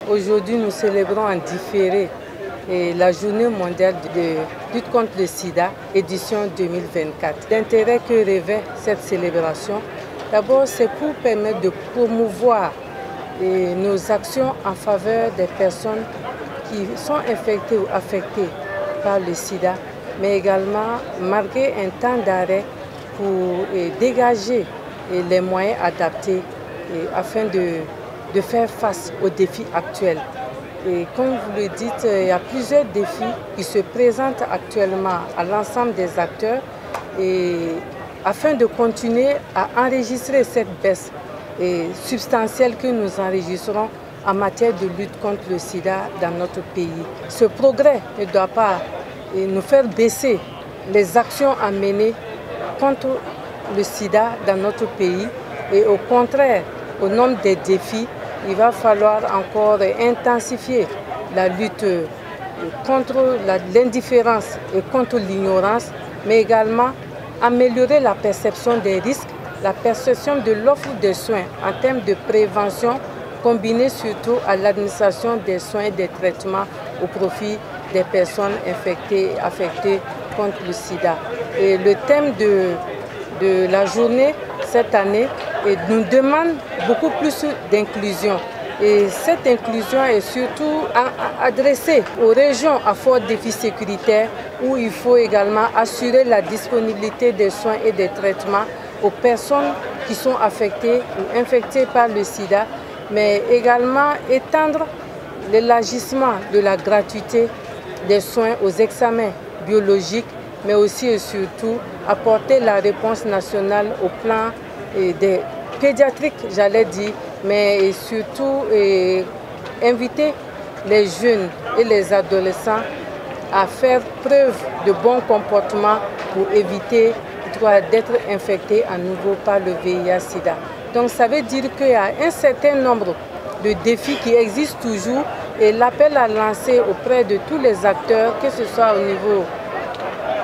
Aujourd'hui, nous célébrons en différé la journée mondiale de lutte contre le sida, édition 2024. L'intérêt que revêt cette célébration, d'abord, c'est pour permettre de promouvoir nos actions en faveur des personnes qui sont infectées ou affectées par le sida, mais également marquer un temps d'arrêt pour dégager les moyens adaptés afin de faire face aux défis actuels. Et comme vous le dites, il y a plusieurs défis qui se présentent actuellement à l'ensemble des acteurs afin de continuer à enregistrer cette baisse substantielle que nous enregistrons en matière de lutte contre le sida dans notre pays. Ce progrès ne doit pas nous faire baisser les actions à mener contre le sida dans notre pays et au contraire, au nombre des défis, il va falloir encore intensifier la lutte contre l'indifférence et contre l'ignorance, mais également améliorer la perception des risques, la perception de l'offre de soins en termes de prévention, combinée surtout à l'administration des soins et des traitements au profit des personnes infectées et affectées contre le sida. Et le thème de la journée cette année nous demande beaucoup plus d'inclusion. Et cette inclusion est surtout adressée aux régions à fort défi sécuritaire où il faut également assurer la disponibilité des soins et des traitements aux personnes qui sont affectées ou infectées par le sida, mais également étendre l'élargissement de la gratuité des soins aux examens biologiques, mais aussi et surtout apporter la réponse nationale au plan des pédiatriques, j'allais dire, mais surtout inviter les jeunes et les adolescents à faire preuve de bon comportement pour éviter d'être infectés à nouveau par le VIH-Sida. Donc ça veut dire qu'il y a un certain nombre de défis qui existent toujours et l'appel à lancer auprès de tous les acteurs, que ce soit au niveau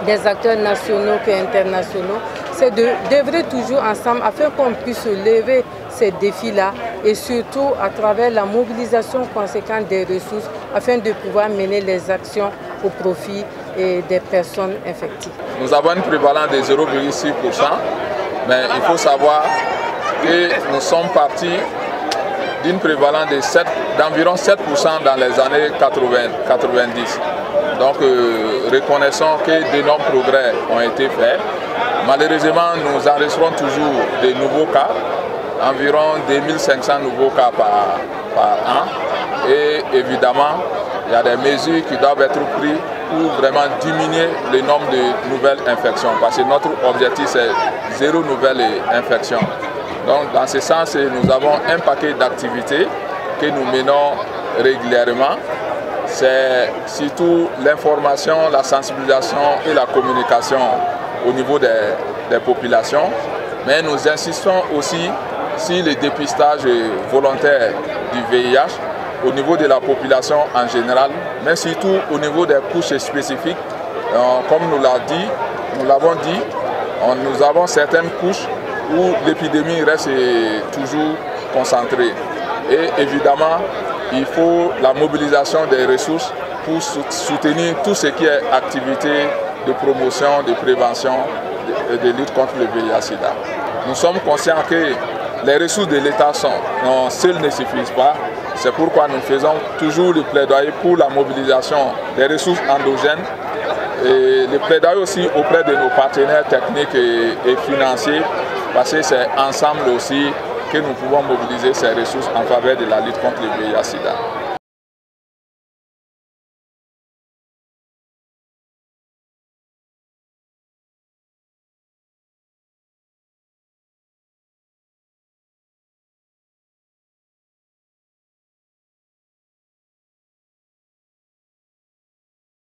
des acteurs nationaux qu'internationaux, c'est d'œuvrer toujours ensemble afin qu'on puisse lever ces défis-là et surtout à travers la mobilisation conséquente des ressources afin de pouvoir mener les actions au profit des personnes infectées. Nous avons une prévalence de 0,6%, mais il faut savoir que nous sommes partis d'une prévalence d'environ 7% dans les années 80-90. Donc reconnaissons que d'énormes progrès ont été faits. Malheureusement, nous enregistrons toujours de nouveaux cas, environ 2500 nouveaux cas par an. Et évidemment, il y a des mesures qui doivent être prises pour vraiment diminuer le nombre de nouvelles infections. Parce que notre objectif, c'est 0 nouvelle infection. Donc dans ce sens, nous avons un paquet d'activités que nous menons régulièrement. C'est surtout l'information, la sensibilisation et la communication au niveau des populations. Mais nous insistons aussi sur le dépistage volontaire du VIH au niveau de la population en général, mais surtout au niveau des couches spécifiques. Comme nous l'avons dit, nous avons certaines couches où l'épidémie reste toujours concentrée. Et évidemment, il faut la mobilisation des ressources pour soutenir tout ce qui est activité de promotion, de prévention, de lutte contre le VIH-Sida. Nous sommes conscients que les ressources de l'État seules ne suffisent pas. C'est pourquoi nous faisons toujours le plaidoyer pour la mobilisation des ressources endogènes et le plaidoyer aussi auprès de nos partenaires techniques et financiers, parce que c'est ensemble aussi que nous pouvons mobiliser ces ressources en faveur de la lutte contre le VIH-Sida.